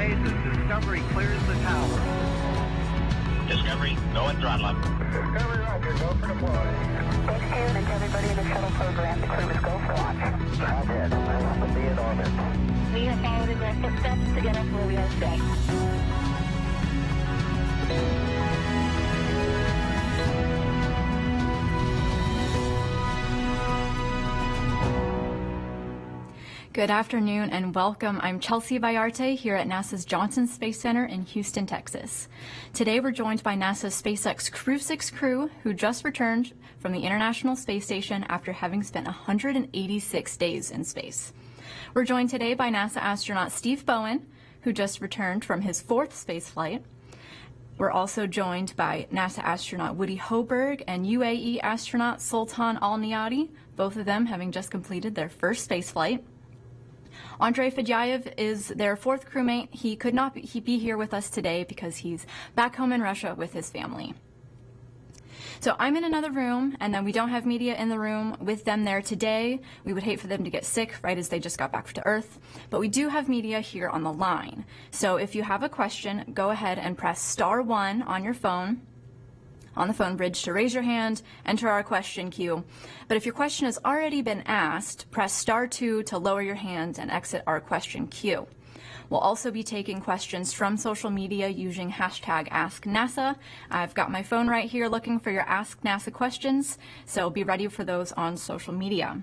space as Discovery clears the tower. Discovery, go and throttle up. Discovery, roger, go for deploy. Thanks, Karen, and to everybody in the shuttle program. The crew is go for launch. Roger, I will be in orbit. We have followed in their footsteps to get us where we are today. Good afternoon and welcome. I'm Chelsea Bayarte here at NASA's Johnson Space Center in Houston, Texas. Today we're joined by NASA's SpaceX Crew 6 crew who just returned from the International Space Station after having spent 186 days in space. We're joined today by NASA astronaut Steve Bowen, who just returned from his 4th space flight. We're also joined by NASA astronaut Woody Hoburg and UAE astronaut Sultan Al-Niyadi, both of them having just completed their 1st space flight. Andrei Fedyaev is their 4th crewmate. He could not be here with us today because he's back home in Russia with his family. So I'm in another room, and then we don't have media in the room with them there today. We would hate for them to get sick right as they just got back to Earth. But we do have media here on the line. So if you have a question, go ahead and press *1 on your phone, on the phone bridge, to raise your hand, enter our question queue. But if your question has already been asked, press *2 to lower your hand and exit our question queue. We'll also be taking questions from social media using hashtag #AskNASA. I've got my phone right here looking for your Ask NASA questions, so be ready for those on social media.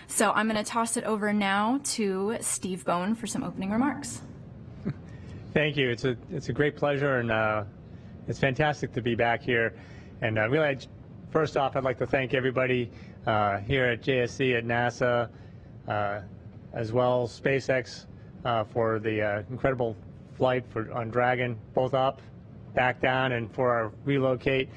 So I'm going to toss it over now to Steve Bowen for some opening remarks. Thank you. It's a great pleasure, and it's fantastic to be back here. And really, first off, I'd like to thank everybody here at JSC, at NASA, as well as SpaceX for the incredible flight on Dragon, both up, back down, and for our relocate.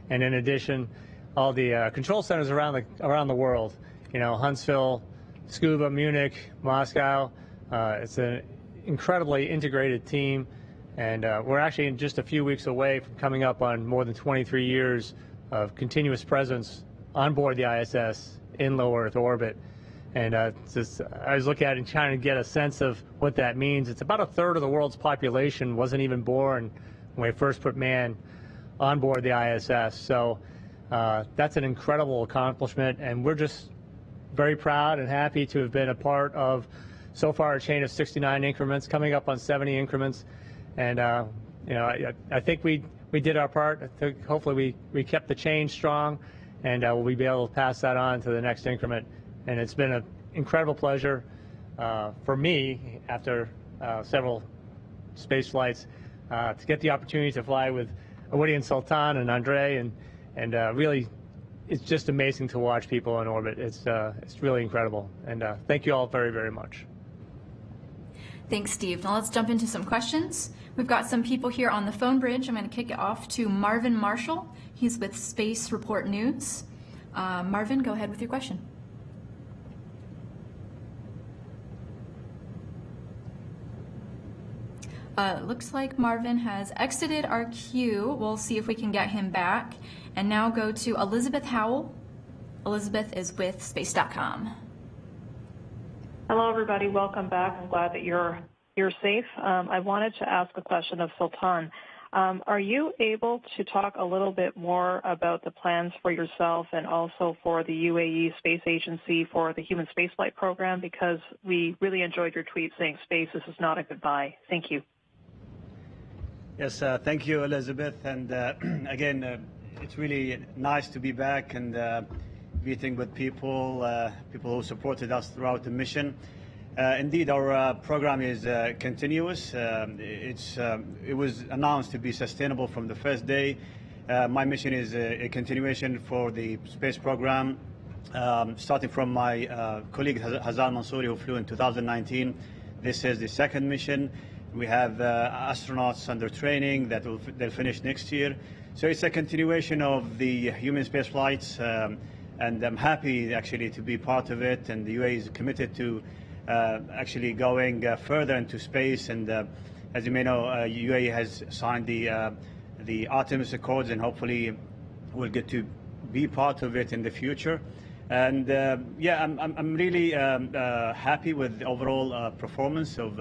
And in addition, all the control centers around the world. You know, Huntsville, Scuba, Munich, Moscow. It's an incredibly integrated team. And we're actually just a few weeks away from coming up on more than 23 years of continuous presence on board the ISS in low Earth orbit. And I was looking at it and trying to get a sense of what that means. It's about 1/3 of the world's population wasn't even born when we first put man on board the ISS. So that's an incredible accomplishment, and we're just very proud and happy to have been a part of, so far, a chain of 69 increments, coming up on 70 increments. And you know, I think we did our part. I think hopefully we kept the chain strong, and we'll be able to pass that on to the next increment. And it's been an incredible pleasure for me, after several space flights, to get the opportunity to fly with Woody and Sultan and Andrei, and really, it's just amazing to watch people in orbit. It's really incredible. And thank you all very, very much. Thanks, Steve. Now let's jump into some questions. We've got some people here on the phone bridge. I'm going to kick it off to Marvin Marshall. He's with Space Report News. Marvin, go ahead with your question. Looks like Marvin has exited our queue. We'll see if we can get him back. And now go to Elizabeth Howell. Elizabeth is with space.com. Hello, everybody. Welcome back. I'm glad that you're safe. I wanted to ask a question of Sultan. Are you able to talk a little bit more about the plans for yourself and also for the UAE Space Agency for the human spaceflight program? Because we really enjoyed your tweet saying space, this is not a goodbye. Thank you. Yes, thank you, Elizabeth. And again, it's really nice to be back and meeting with people who supported us throughout the mission. Indeed, our program is continuous. It was announced to be sustainable from the first day. My mission is a continuation for the space program, starting from my colleague Hazal Mansouri, who flew in 2019. This is the 2nd mission. We have astronauts under training that they'll finish next year. So it's a continuation of the human space flights. And I'm happy actually to be part of it, and the UAE is committed to actually going further into space. And as you may know, UAE has signed the Artemis Accords, and hopefully we'll get to be part of it in the future. And yeah, I'm really happy with the overall performance of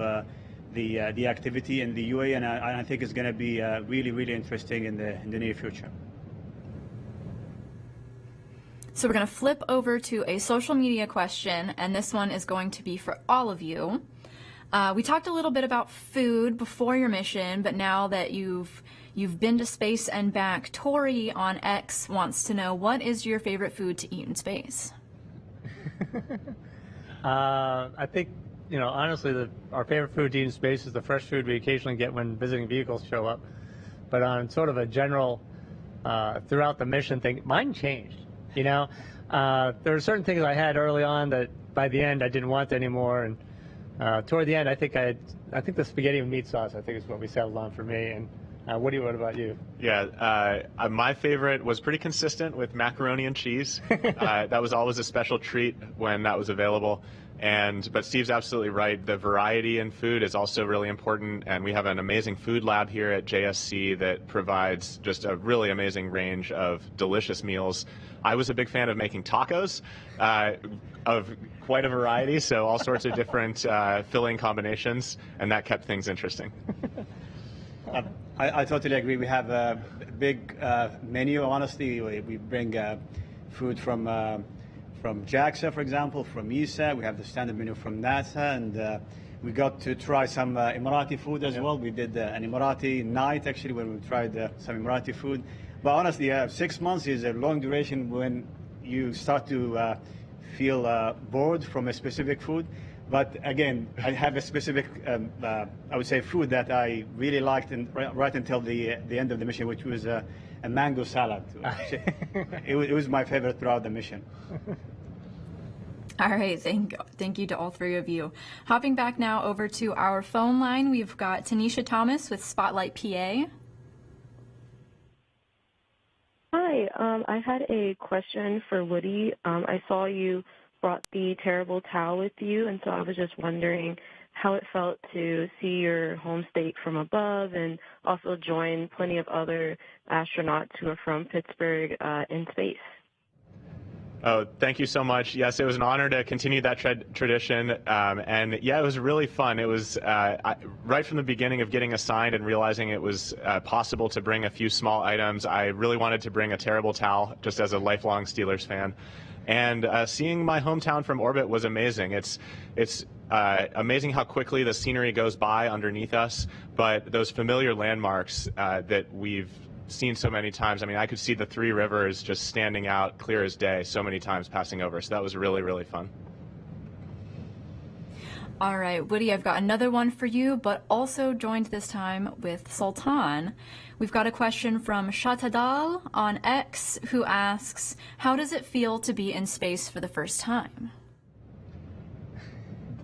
the activity in the UAE, and I think it's going to be really interesting in the near future. So we're going to flip over to a social media question, and this one is going to be for all of you. We talked a little bit about food before your mission, but now that you've been to space and back, Tori on X wants to know, what is your favorite food to eat in space? I think, honestly, our favorite food to eat in space is the fresh food we occasionally get when visiting vehicles show up. But on sort of a general, throughout the mission thing, mine changed. There are certain things I had early on that by the end I didn't want anymore, and toward the end I think the spaghetti and meat sauce I think is what we settled on for me. And what about you? Yeah, my favorite was pretty consistent with macaroni and cheese. That was always a special treat when that was available. But Steve's absolutely right. The variety in food is also really important, and we have an amazing food lab here at JSC that provides just a really amazing range of delicious meals. I was a big fan of making tacos, of quite a variety, so all sorts of different filling combinations, and that kept things interesting. I totally agree. We have a big menu. Honestly, we bring food from JAXA, for example, from ESA. We have the standard menu from NASA, and we got to try some Emirati food as well. We did an Emirati night, actually, when we tried some Emirati food. But honestly, 6 months is a long duration when you start to feel bored from a specific food. But again, I have a specific, I would say, food that I really liked right until the end of the mission, which was a mango salad. It was my favorite throughout the mission. All right, thank you to all three of you. Hopping back now over to our phone line, we've got Tanisha Thomas with Spotlight PA. Hi, I had a question for Woody. I saw you brought the terrible towel with you, and so I was just wondering how it felt to see your home state from above and also join plenty of other astronauts who are from Pittsburgh in space. Oh, thank you so much. Yes, it was an honor to continue that tradition. And yeah, it was really fun. It was right from the beginning of getting assigned and realizing it was possible to bring a few small items. I really wanted to bring a terrible towel, just as a lifelong Steelers fan. And seeing my hometown from orbit was amazing. It's amazing how quickly the scenery goes by underneath us, but those familiar landmarks that we've seen so many times. I mean, I could see the Three Rivers just standing out clear as day so many times passing over. So that was really, really fun. All right, Woody, I've got another one for you, but also joined this time with Sultan. We've got a question from Shatadal on X, who asks, how does it feel to be in space for the first time?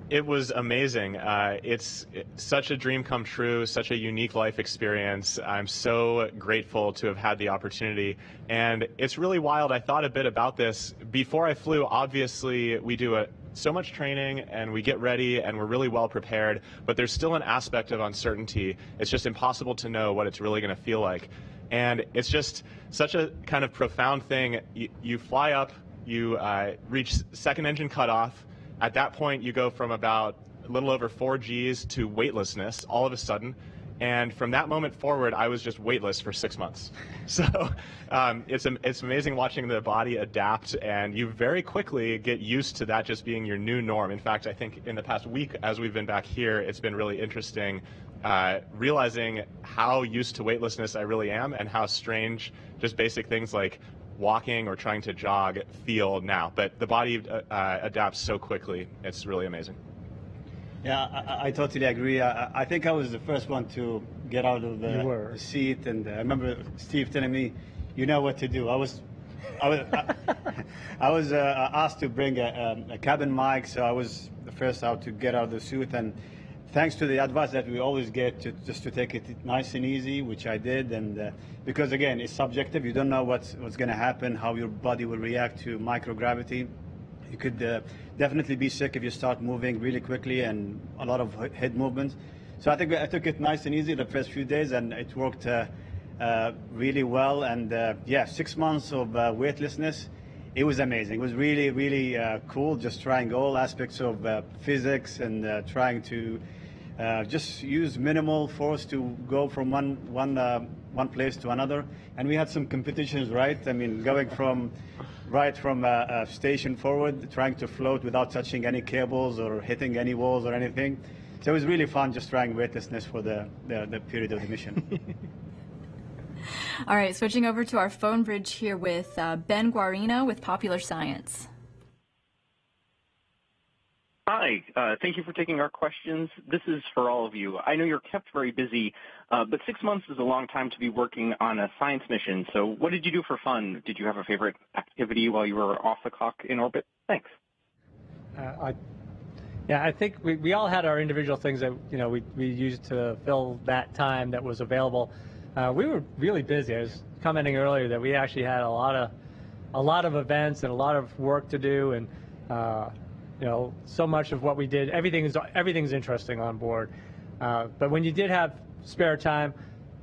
It was amazing. It's such a dream come true, such a unique life experience. I'm so grateful to have had the opportunity. And it's really wild. I thought a bit about this. Before I flew, obviously, we do so much training and we get ready and we're really well prepared, but there's still an aspect of uncertainty. It's just impossible to know what it's really going to feel like. And it's just such a kind of profound thing. You fly up, you reach second engine cutoff. At that point, you go from about a little over 4 Gs to weightlessness all of a sudden. And from that moment forward, I was just weightless for 6 months. So it's amazing watching the body adapt, and you very quickly get used to that just being your new norm. In fact, I think in the past week, as we've been back here, it's been really interesting realizing how used to weightlessness I really am and how strange just basic things like walking or trying to jog feel now. But the body adapts so quickly. It's really amazing. Yeah, I totally agree. I think I was the first one to get out of the seat, and I remember Steve telling me, "You know what to do." I was asked to bring a cabin mic, so I was the first out to get out of the suit. And thanks to the advice that we always get, just to take it nice and easy, which I did. And because again, it's subjective. You don't know what's going to happen, how your body will react to microgravity. You could definitely be sick if you start moving really quickly and a lot of head movements. So I think I took it nice and easy the first few days, and it worked really well. And yeah, 6 months of weightlessness, it was amazing. It was really, really cool, just trying all aspects of physics and trying to just use minimal force to go from one place to another. And we had some competitions, right? I mean, going from a station forward, trying to float without touching any cables or hitting any walls or anything. So it was really fun just trying weightlessness for the period of the mission. All right, switching over to our phone bridge here with Ben Guarino with Popular Science. Hi, thank you for taking our questions. This is for all of you. I know you're kept very busy, but 6 months is a long time to be working on a science mission. So what did you do for fun? Did you have a favorite activity while you were off the clock in orbit? Thanks. I think we all had our individual things that we used to fill that time that was available. We were really busy. I was commenting earlier that we actually had a lot of events and a lot of work to do, and so much of what we did, everything's interesting on board. But when you did have spare time,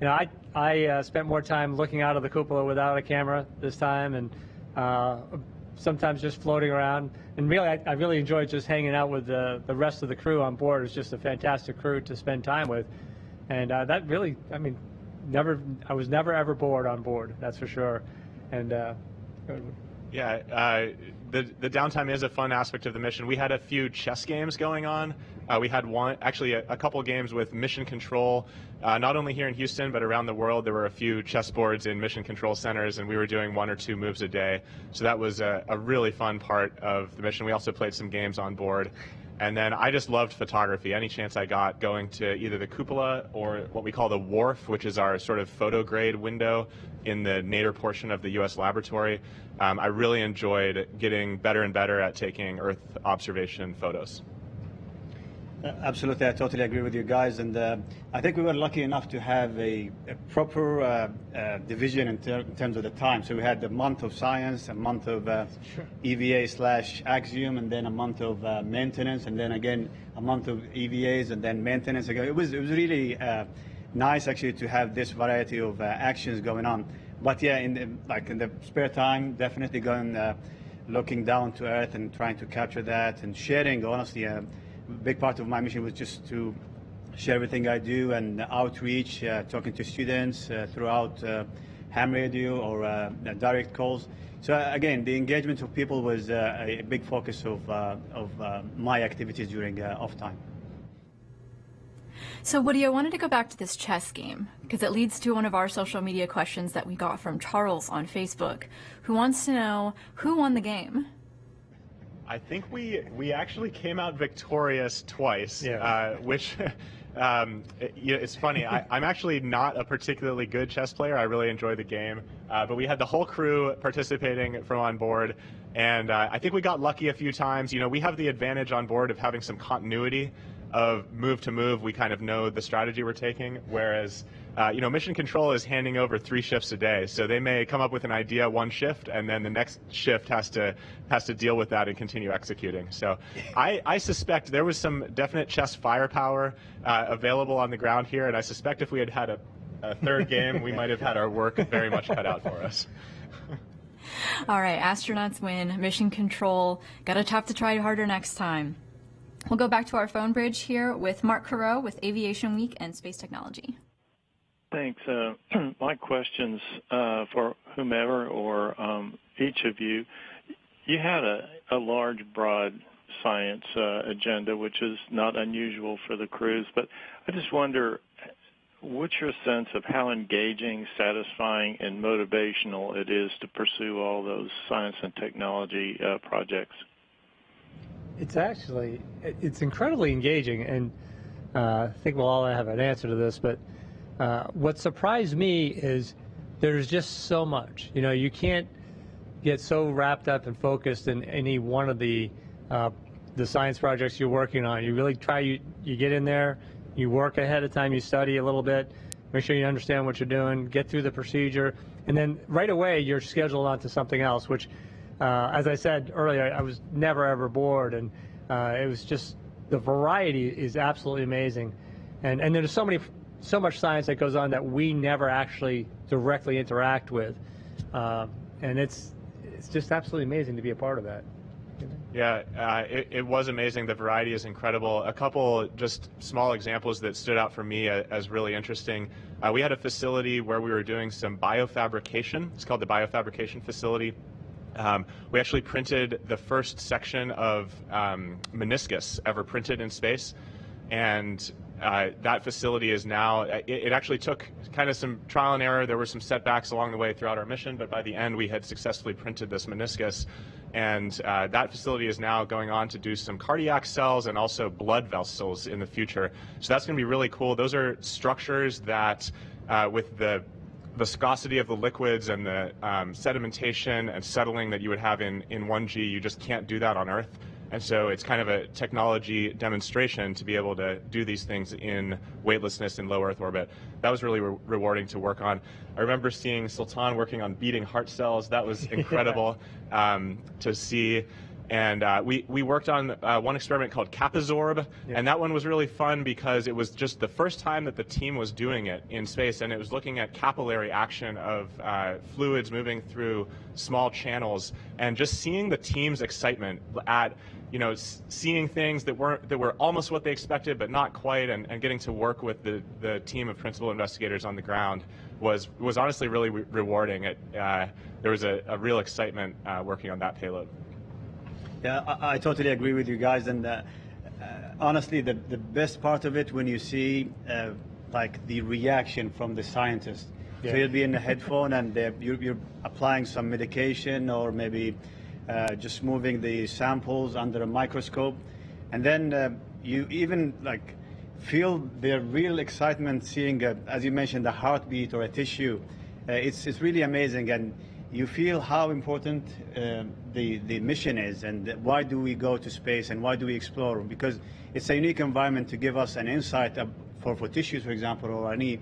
I spent more time looking out of the cupola without a camera this time, and sometimes just floating around. And really, I really enjoyed just hanging out with the rest of the crew on board. It's just a fantastic crew to spend time with, and that really, I was never ever bored on board. That's for sure. And the downtime is a fun aspect of the mission. We had a few chess games going on. We had a couple games with mission control, not only here in Houston, but around the world. There were a few chessboards in mission control centers, and we were doing 1 or 2 moves a day. So that was a really fun part of the mission. We also played some games on board. And then I just loved photography. Any chance I got going to either the cupola or what we call the wharf, which is our sort of photo grade window in the nadir portion of the U.S. laboratory. I really enjoyed getting better and better at taking Earth observation photos. Absolutely, I totally agree with you guys, and I think we were lucky enough to have a proper division in terms of the time. So we had the month of science, a month of EVA/Axiom, and then a month of maintenance, and then again a month of EVAs, and then maintenance again. It was really nice actually to have this variety of actions going on. But yeah, in the spare time, definitely going looking down to Earth and trying to capture that and sharing. Honestly, a big part of my mission was just to share everything I do and outreach, talking to students throughout ham radio or direct calls. So again, the engagement of people was a big focus of my activities during off time. So Woody, I wanted to go back to this chess game because it leads to one of our social media questions that we got from Charles on Facebook, who wants to know who won the game. I think we actually came out victorious twice, which it's funny. I'm actually not a particularly good chess player. I really enjoy the game, but we had the whole crew participating from on board, and I think we got lucky a few times. We have the advantage on board of having some continuity of move to move. We kind of know the strategy we're taking, whereas mission control is handing over 3 shifts a day, so they may come up with an idea 1 shift, and then the next shift has to deal with that and continue executing. So I suspect there was some definite chess firepower available on the ground here, and I suspect if we had had a third game, we might have had our work very much cut out for us. All right, astronauts win. Mission control. Gotta have to try harder next time. We'll go back to our phone bridge here with Mark Carreau with Aviation Week and Space Technology. Thanks. My question's for whomever or each of you. You had a large, broad science agenda, which is not unusual for the crews, but I just wonder, what's your sense of how engaging, satisfying, and motivational it is to pursue all those science and technology projects? It's incredibly engaging, and I think we'll all have an answer to this, but what surprised me is there's just so much. You can't get so wrapped up and focused in any one of the science projects you're working on. You really try, you get in there, you work ahead of time, you study a little bit, make sure you understand what you're doing, get through the procedure, and then right away you're scheduled onto something else, which as I said earlier, I was never ever bored, and it was just, the variety is absolutely amazing, and there's so much science that goes on that we never actually directly interact with, and it's just absolutely amazing to be a part of that. Yeah, it was amazing. The variety is incredible. A couple just small examples that stood out for me as really interesting. We had a facility where we were doing some biofabrication. It's called the biofabrication facility. We actually printed the first section of meniscus ever printed in space, and that facility is now, it actually took kind of some trial and error. There were some setbacks along the way throughout our mission, but by the end we had successfully printed this meniscus, and that facility is now going on to do some cardiac cells and also blood vessels in the future. So that's going to be really cool. Those are structures that with the viscosity of the liquids and the sedimentation and settling that you would have in 1G, you just can't do that on Earth. And so it's kind of a technology demonstration to be able to do these things in weightlessness in low Earth orbit. That was really rewarding to work on. I remember seeing Sultan working on beating heart cells. That was incredible to see. And we worked on one experiment called Capizorb, and that one was really fun because it was just the first time that the team was doing it in space, and it was looking at capillary action of fluids moving through small channels, and just seeing the team's excitement at, you know, seeing things that were almost what they expected but not quite, and getting to work with the team of principal investigators on the ground was honestly really rewarding. There was a real excitement working on that payload. Yeah, I totally agree with you guys, and honestly, the best part of it when you see like the reaction from the scientists. Yeah. So you'll be in a headphone and you're applying some medication or maybe just moving the samples under a microscope, and then you even like feel their real excitement seeing, as you mentioned, a heartbeat or a tissue. It's really amazing, and you feel how important the mission is, and why do we go to space and why do we explore? Because it's a unique environment to give us an insight for tissues, for example, or any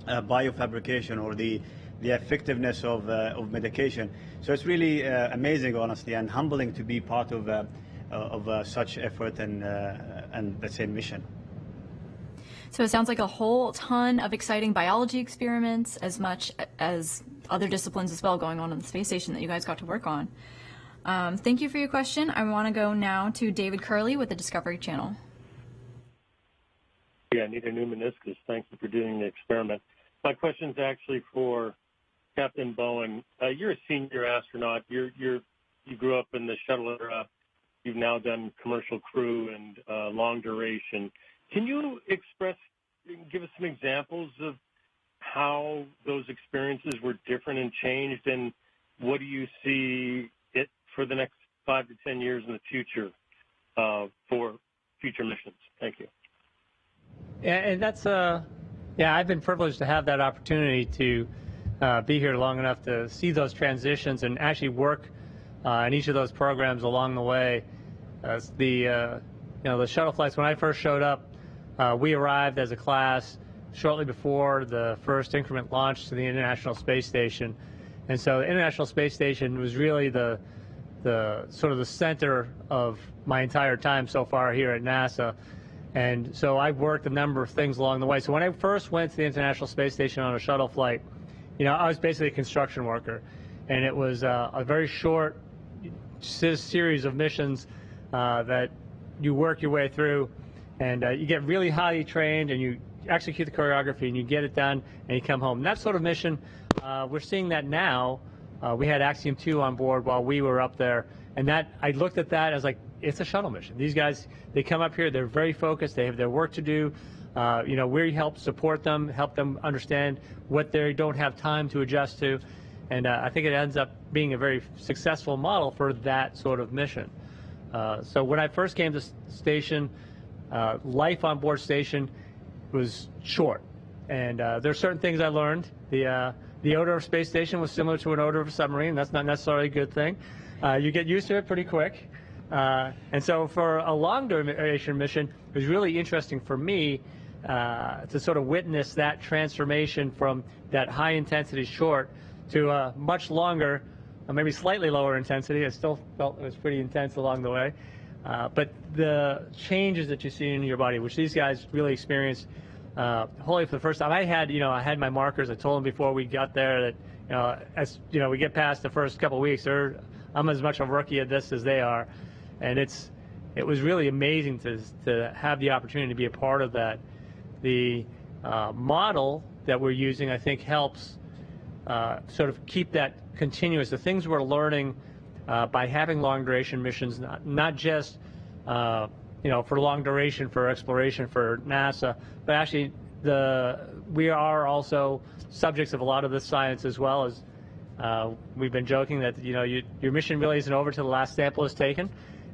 biofabrication or the effectiveness of medication. So it's really amazing, honestly, and humbling to be part of such effort and let's say mission. So it sounds like a whole ton of exciting biology experiments, as much as other disciplines as well going on the space station that you guys got to work on. Thank you for your question. I want to go now to David Curley with the Discovery Channel. Yeah, I need a new meniscus. Thank you for doing the experiment. My question is actually for Captain Bowen. You're a senior astronaut. You grew up in the shuttle era. You've now done commercial crew and long duration. Can you give us some examples of how those experiences were different and changed, and what do you see it for the next 5 to 10 years in the future for future missions? Thank you. Yeah, and that's I've been privileged to have that opportunity to be here long enough to see those transitions and actually work in each of those programs along the way. The shuttle flights, when I first showed up, we arrived as a class shortly before the first increment launch to the International Space Station, and so the International Space Station was really the sort of the center of my entire time so far here at NASA. And so I've worked a number of things along the way. So when I first went to the International Space Station on a shuttle flight, I was basically a construction worker, and it was a very short series of missions that you work your way through, and you get really highly trained, and you execute the choreography, and you get it done, and you come home. And that sort of mission, we're seeing that now. We had Axiom 2 on board while we were up there, and that I looked at that as like, it's a shuttle mission. These guys, they come up here, they're very focused, they have their work to do. We help support them, help them understand what they don't have time to adjust to, and I think it ends up being a very successful model for that sort of mission. So when I first came to station, life on board station was short, and there are certain things I learned. The odor of space station was similar to an odor of a submarine. That's not necessarily a good thing. You get used to it pretty quick. And so for a long duration mission, it was really interesting for me to sort of witness that transformation from that high intensity short to a much longer, maybe slightly lower intensity. I still felt it was pretty intense along the way. But the changes that you see in your body, which these guys really experienced wholly for the first time. I had my markers. I told them before we got there that, as we get past the first couple of weeks, I'm as much a rookie at this as they are. and it was really amazing to have the opportunity to be a part of that. The model that we're using, I think, helps sort of keep that continuous. The things we're learning by having long duration missions, not just for long duration for exploration for NASA, but actually we are also subjects of a lot of this science as well. As we've been joking that your mission really isn't over till the last sample is taken,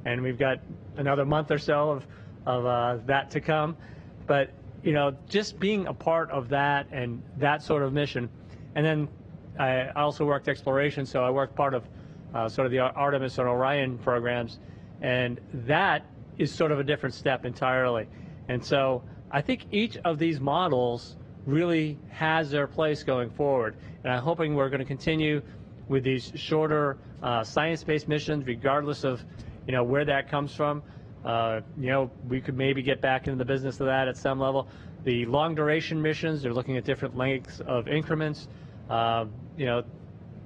and we've got another month or so of that to come. But just being a part of that and that sort of mission, and then I also worked exploration, so I worked part of sort of the Artemis and Orion programs, and that is sort of a different step entirely. And so I think each of these models really has their place going forward, and I'm hoping we're going to continue with these shorter science-based missions, regardless of where that comes from. We could maybe get back into the business of that at some level. The long duration missions, they're looking at different lengths of increments.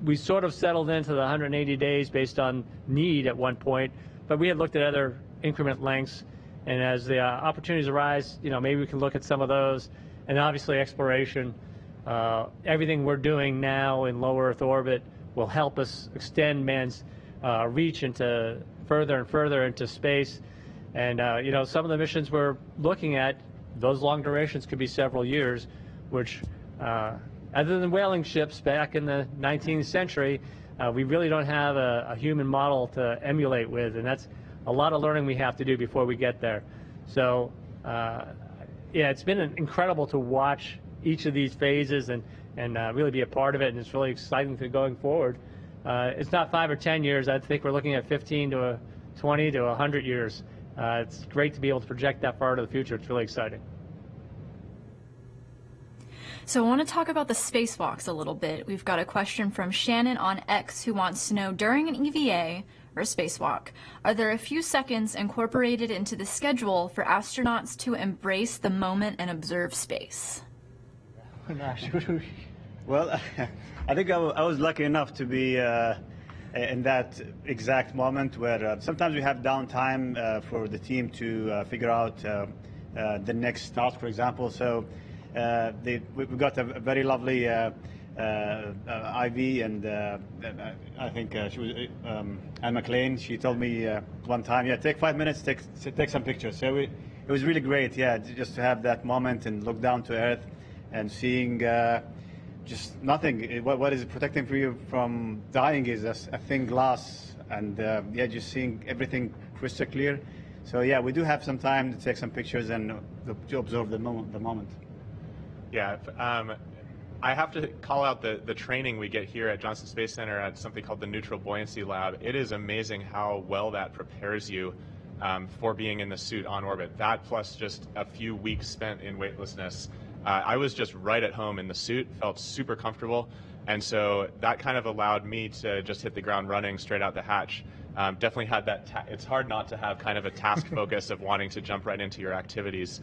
We sort of settled into the 180 days based on need at one point, but we had looked at other increment lengths, and as the opportunities arise, maybe we can look at some of those. And obviously exploration, everything we're doing now in low Earth orbit will help us extend man's reach into further and further into space. And some of the missions we're looking at, those long durations could be several years, which other than whaling ships back in the 19th century, we really don't have a human model to emulate with, and that's a lot of learning we have to do before we get there. So yeah, it's been incredible to watch each of these phases and really be a part of it, and it's really exciting to going forward. It's not 5 or 10 years. I think we're looking at 15 to 20 to 100 years. It's great to be able to project that far into the future. It's really exciting. So I want to talk about the spacewalks a little bit. We've got a question from Shannon on X who wants to know, during an EVA or spacewalk, are there a few seconds incorporated into the schedule for astronauts to embrace the moment and observe space? Well, I think I was lucky enough to be in that exact moment where sometimes we have downtime for the team to figure out the next task, for example. So we've got a very lovely Ivy, and I think she was Anne McLean. She told me one time, yeah, take 5 minutes, take some pictures. So it was really great, yeah, just to have that moment and look down to Earth and seeing just nothing. What is protecting for you from dying is a thin glass, and yeah, just seeing everything crystal clear. So yeah, we do have some time to take some pictures and to observe the moment. Yeah, I have to call out the training we get here at Johnson Space Center at something called the Neutral Buoyancy Lab. It is amazing how well that prepares you for being in the suit on orbit. That plus just a few weeks spent in weightlessness. I was just right at home in the suit, felt super comfortable, and so that kind of allowed me to just hit the ground running straight out the hatch. Definitely had that, it's hard not to have kind of a task focus of wanting to jump right into your activities.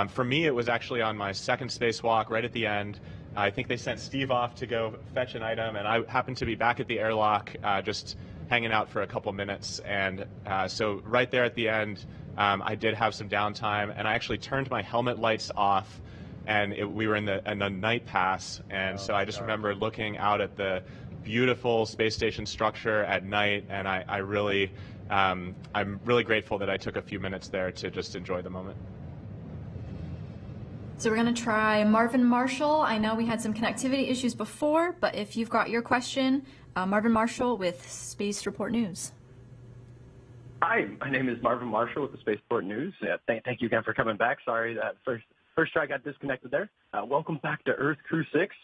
For me, it was actually on my second spacewalk right at the end. I think they sent Steve off to go fetch an item, and I happened to be back at the airlock just hanging out for a couple minutes. And so right there at the end, I did have some downtime, and I actually turned my helmet lights off, and we were in the night pass. And so I just remember looking out at the beautiful space station structure at night, and I'm really grateful that I took a few minutes there to just enjoy the moment. So we're going to try Marvin Marshall. I know we had some connectivity issues before, but if you've got your question, Marvin Marshall with Space Report News. Hi, my name is Marvin Marshall with the Spaceport News. Thank you again for coming back. Sorry that first try got disconnected there. Welcome back to Earth Crew 6.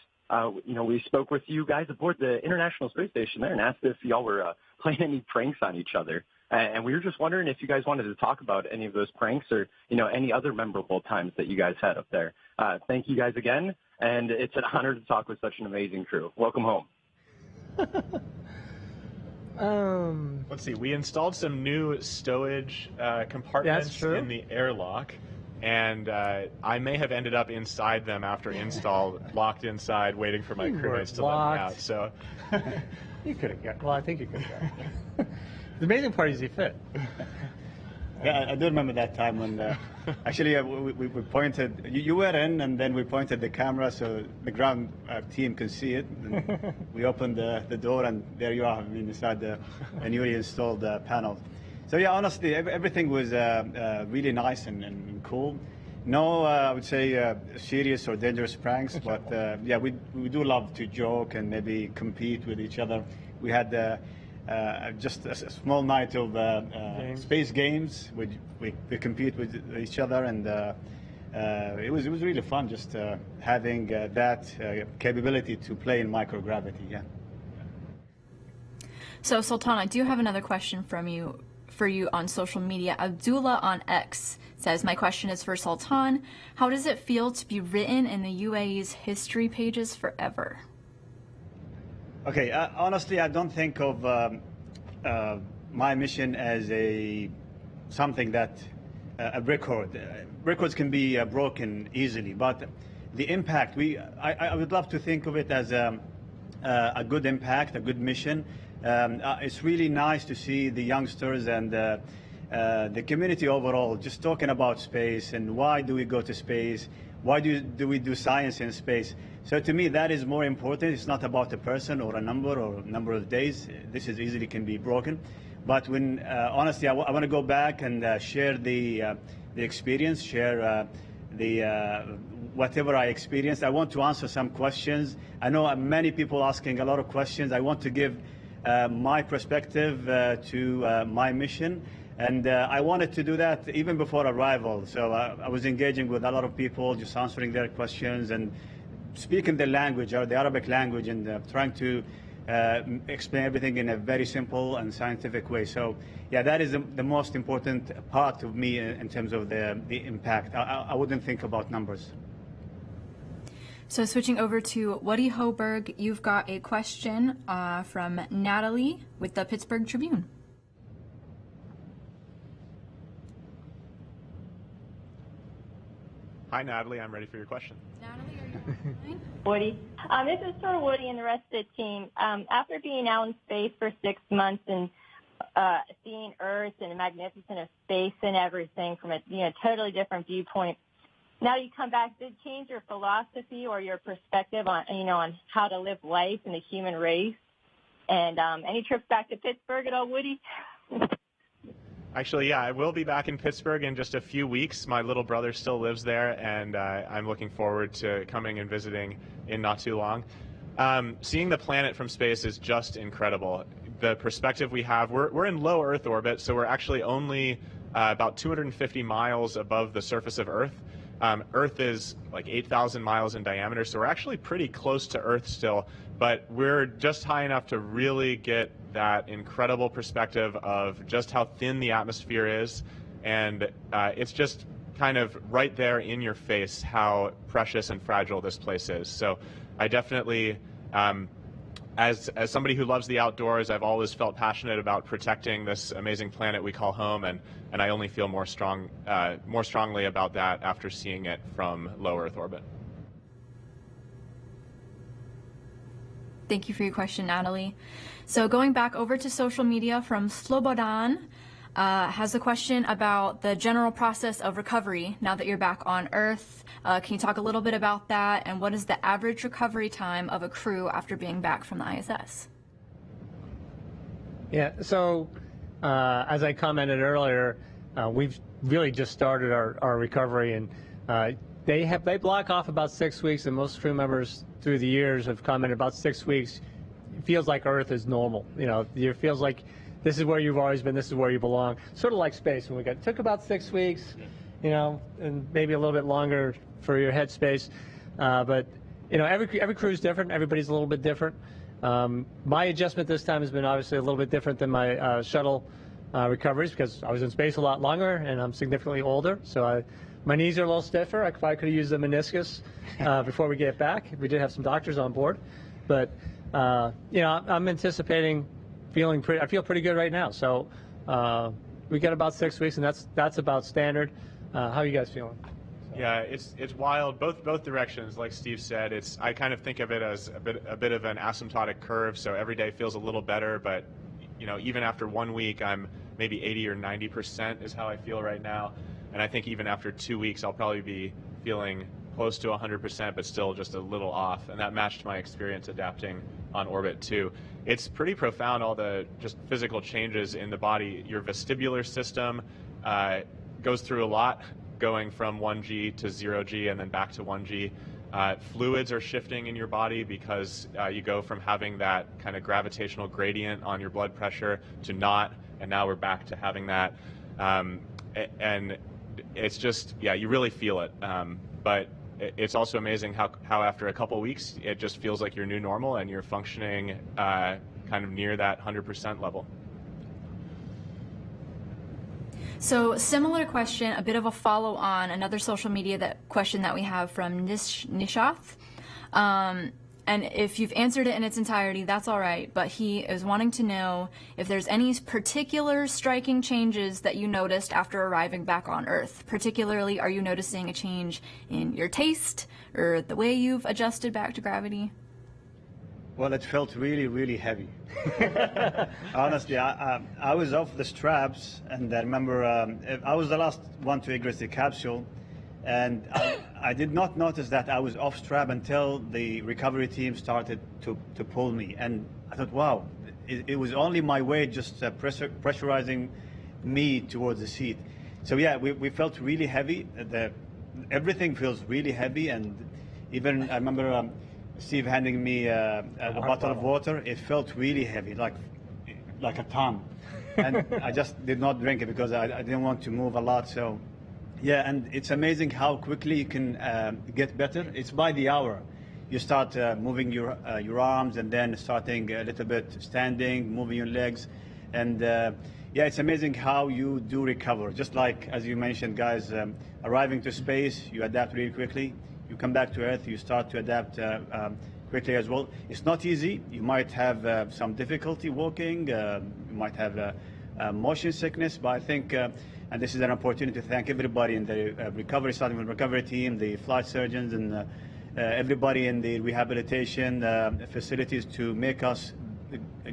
We spoke with you guys aboard the International Space Station there and asked if y'all were playing any pranks on each other. And we were just wondering if you guys wanted to talk about any of those pranks or, any other memorable times that you guys had up there. Thank you guys again, and it's an honor to talk with such an amazing crew. Welcome home. Let's see. We installed some new stowage compartments in the airlock, and I may have ended up inside them after install, locked inside, waiting for my crewmates to let me out. So you could have got. Well, I think you could have got. The amazing part is he fit. Yeah, I do remember that time when actually we pointed. You were in, and then we pointed the camera so the ground team can see it. And we opened the door, and there you are, inside the newly installed panel. So yeah, honestly, everything was really nice and cool. No, I would say serious or dangerous pranks, but yeah, we do love to joke and maybe compete with each other. We had just a small night of space games. We compete with each other, and it was really fun just having that capability to play in microgravity. Yeah. So Sultan, I do have another question for you on social media. Abdullah on X says, my question is for Sultan. How does it feel to be written in the UAE's history pages forever? Okay, honestly, I don't think of my mission as something that a record. Records can be broken easily, but the impact, I would love to think of it as a good impact, a good mission. It's really nice to see the youngsters and the community overall just talking about space and why do we go to space, why do we do science in space. So to me, that is more important. It's not about a person or a number of days. This is easily can be broken. But when honestly, I want to go back and share the experience, share whatever I experienced. I want to answer some questions. I know many people asking a lot of questions. I want to give my perspective to my mission. And I wanted to do that even before arrival. So I was engaging with a lot of people, just answering their questions and speaking the language, or the Arabic language, and trying to explain everything in a very simple and scientific way. So yeah, that is the most important part of me in terms of the impact. I wouldn't think about numbers. So switching over to Woody Hoberg, you've got a question from Natalie with the Pittsburgh Tribune. Hi, Natalie. I'm ready for your question. Natalie, are you online? Woody. This is for Woody and the rest of the team. After being out in space for 6 months and seeing Earth and the magnificence of space and everything from a totally different viewpoint, now you come back, did it change your philosophy or your perspective on on how to live life in the human race? And any trips back to Pittsburgh at all, Woody? Actually, yeah, I will be back in Pittsburgh in just a few weeks. My little brother still lives there, and I'm looking forward to coming and visiting in not too long. Seeing the planet from space is just incredible. The perspective we have, we're in low Earth orbit, so we're actually only about 250 miles above the surface of Earth. Earth is like 8,000 miles in diameter, so we're actually pretty close to Earth still, but we're just high enough to really get that incredible perspective of just how thin the atmosphere is, and it's just kind of right there in your face how precious and fragile this place is. So I definitely, as somebody who loves the outdoors, I've always felt passionate about protecting this amazing planet we call home, and I only feel more strongly about that after seeing it from low Earth orbit. Thank you for your question, Natalie. So going back over to social media, from Slobodan has a question about the general process of recovery now that you're back on Earth. Can you talk a little bit about that, and what is the average recovery time of a crew after being back from the ISS? Yeah, so as I commented earlier, we've really just started our recovery, and they block off about 6 weeks, and most crew members through the years have commented about 6 weeks. It feels like Earth is normal. It feels like this is where you've always been, this is where you belong. Sort of like space. When it took about 6 weeks, and maybe a little bit longer for your headspace. But every crew is different. Everybody's a little bit different. My adjustment this time has been obviously a little bit different than my shuttle recoveries, because I was in space a lot longer and I'm significantly older. So my knees are a little stiffer. I probably could have used the meniscus before we get back. We did have some doctors on board, but I'm anticipating I feel pretty good right now. So we got about 6 weeks, and that's about standard. How are you guys feeling? Yeah, it's wild, both directions. Like Steve said, I kind of think of it as a bit of an asymptotic curve. So every day feels a little better, but even after 1 week, I'm maybe 80 or 90% is how I feel right now. And I think even after 2 weeks, I'll probably be feeling close to 100%, but still just a little off. And that matched my experience adapting on orbit too. It's pretty profound, all the just physical changes in the body. Your vestibular system goes through a lot, going from 1G to 0G and then back to 1G. Fluids are shifting in your body because you go from having that kind of gravitational gradient on your blood pressure to not, and now we're back to having that. And it's just, yeah, you really feel it. But it's also amazing how after a couple weeks, it just feels like your new normal and you're functioning kind of near that 100% level. So similar question, a bit of a follow on another social media question that we have from Nishath. And if you've answered it in its entirety, that's all right. But he is wanting to know if there's any particular striking changes that you noticed after arriving back on Earth. Particularly, are you noticing a change in your taste or the way you've adjusted back to gravity? Well, it felt really, really heavy. Honestly, I was off the straps, and I remember I was the last one to egress the capsule, and I did not notice that I was off strap until the recovery team started to pull me. And I thought, wow, it was only my weight just pressurizing me towards the seat. So yeah, we felt really heavy. Everything feels really heavy, and even I remember Steve handing me a bottle of water. It felt really heavy, like a ton. And I just did not drink it because I didn't want to move a lot. So yeah, and it's amazing how quickly you can get better. It's by the hour. You start moving your arms, and then starting a little bit standing, moving your legs. And yeah, it's amazing how you do recover. Just like, as you mentioned, guys, arriving to space, you adapt really quickly. You come back to Earth, you start to adapt quickly as well. It's not easy. You might have some difficulty walking. You might have motion sickness, but I think, and this is an opportunity to thank everybody in the recovery, starting with the recovery team, the flight surgeons, and everybody in the rehabilitation facilities to make us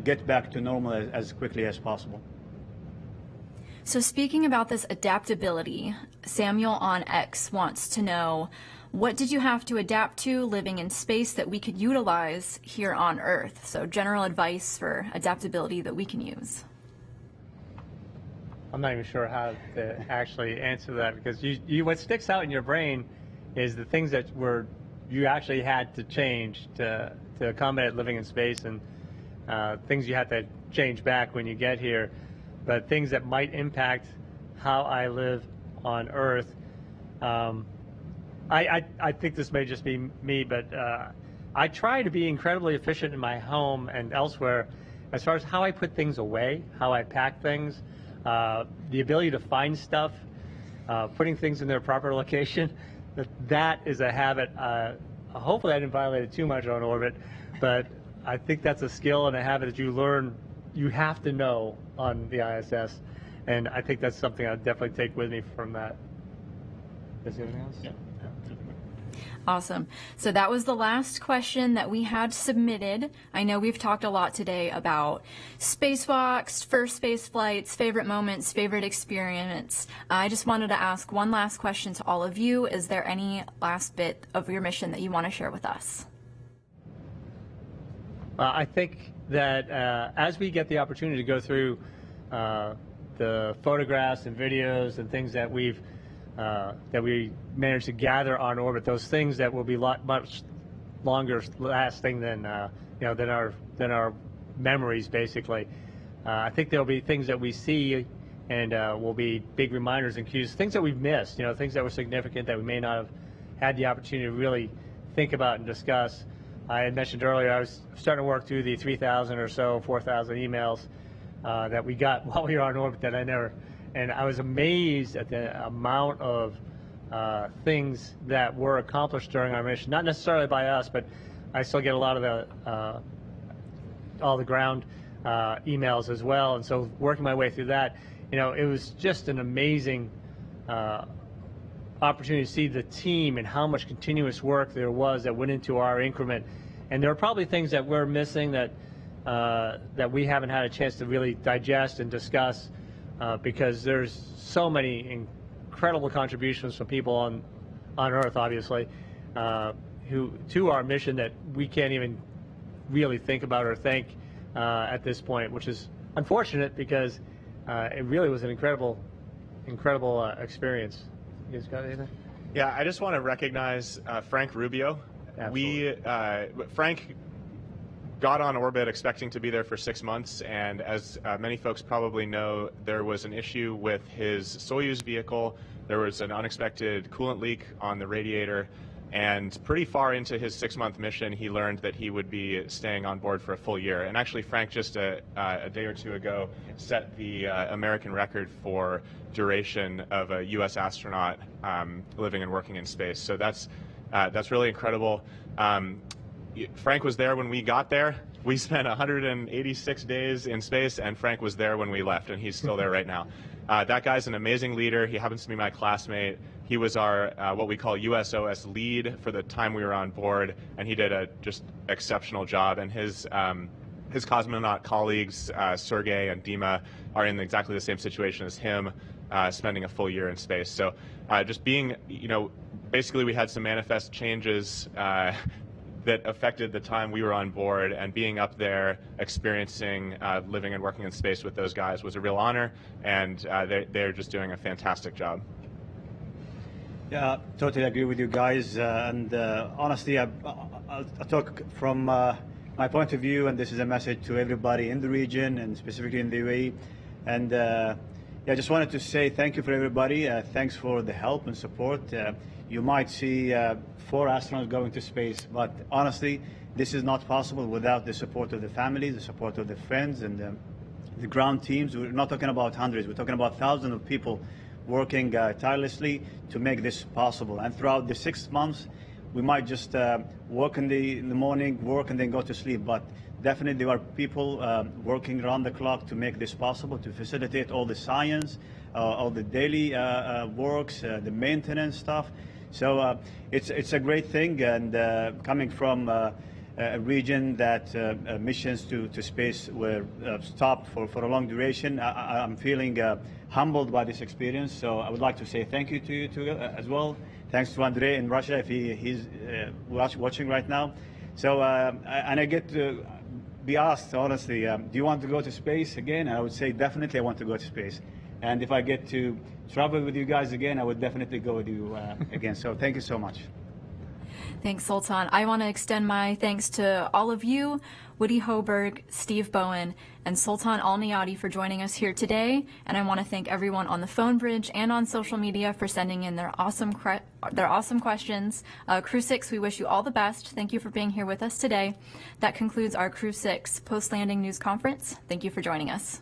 get back to normal as quickly as possible. So speaking about this adaptability, Samuel on X wants to know, what did you have to adapt to living in space that we could utilize here on Earth? So general advice for adaptability that we can use. I'm not even sure how to actually answer that, because what sticks out in your brain is the things that you actually had to change to accommodate living in space, and things you had to change back when you get here. But things that might impact how I live on Earth, I think this may just be me, but I try to be incredibly efficient in my home and elsewhere as far as how I put things away, how I pack things, the ability to find stuff, putting things in their proper location. That is a habit. Hopefully I didn't violate it too much on orbit, but I think that's a skill and a habit that you learn, you have to know on the ISS. And I think that's something I'll definitely take with me from that. Is there anything else? Yeah. Awesome. So that was the last question that we had submitted. I know we've talked a lot today about spacewalks, first space flights, favorite moments, favorite experience. I just wanted to ask one last question to all of you. Is there any last bit of your mission that you want to share with us? I think that as we get the opportunity to go through the photographs and videos and things that we managed to gather on orbit, those things that will be much longer lasting than our memories, basically. I think there'll be things that we see and will be big reminders and cues, things that we've missed, things that were significant that we may not have had the opportunity to really think about and discuss. I had mentioned earlier I was starting to work through the 3,000 or so, 4,000 emails that we got while we were on orbit that and I was amazed at the amount of things that were accomplished during our mission. Not necessarily by us, but I still get a lot of all the ground emails as well. And so working my way through that, it was just an amazing opportunity to see the team and how much continuous work there was that went into our increment. And there are probably things that we're missing that that we haven't had a chance to really digest and discuss because there's so many incredible contributions from people on Earth, obviously, who to our mission that we can't even really think about or thank at this point, which is unfortunate because it really was an incredible experience. You guys got anything? Yeah, I just want to recognize Frank Rubio. Absolutely. Frank got on orbit expecting to be there for 6 months, and as many folks probably know, there was an issue with his Soyuz vehicle. There was an unexpected coolant leak on the radiator, and pretty far into his 6-month mission, he learned that he would be staying on board for a full year. And actually, Frank just a day or two ago set the American record for duration of a U.S. astronaut living and working in space. So that's really incredible. Frank was there when we got there. We spent 186 days in space, and Frank was there when we left, and he's still there right now. That guy's an amazing leader. He happens to be my classmate. He was our what we call USOS lead for the time we were on board, and he did a just exceptional job. And his cosmonaut colleagues, Sergey and Dima, are in exactly the same situation as him, spending a full year in space. So just being, basically we had some manifest changes that affected the time we were on board, and being up there, experiencing living and working in space with those guys was a real honor, and they're just doing a fantastic job. Yeah, totally agree with you guys. And honestly, I'll talk from my point of view, and this is a message to everybody in the region and specifically in the UAE. And yeah, I just wanted to say thank you for everybody. Thanks for the help and support. You might see 4 astronauts going to space, but honestly, this is not possible without the support of the families, the support of the friends, and the ground teams. We're not talking about hundreds, we're talking about thousands of people working tirelessly to make this possible. And throughout the 6 months, we might just work in the morning, work and then go to sleep, but definitely there are people working around the clock to make this possible, to facilitate all the science, all the daily works, the maintenance stuff. So it's a great thing, and coming from a region that missions to space were stopped for a long duration, I'm feeling humbled by this experience. So I would like to say thank you to you too, as well. Thanks to Andrei in Russia if he's watching right now. So and I get to be asked honestly, do you want to go to space again? And I would say definitely I want to go to space. And if I get to travel with you guys again, I would definitely go with you again. So thank you so much. Thanks, Sultan. I want to extend my thanks to all of you, Woody Hoberg, Steve Bowen, and Sultan Al-Niyati for joining us here today. And I want to thank everyone on the phone bridge and on social media for sending in their awesome questions. Crew 6, we wish you all the best. Thank you for being here with us today. That concludes our Crew 6 post-landing news conference. Thank you for joining us.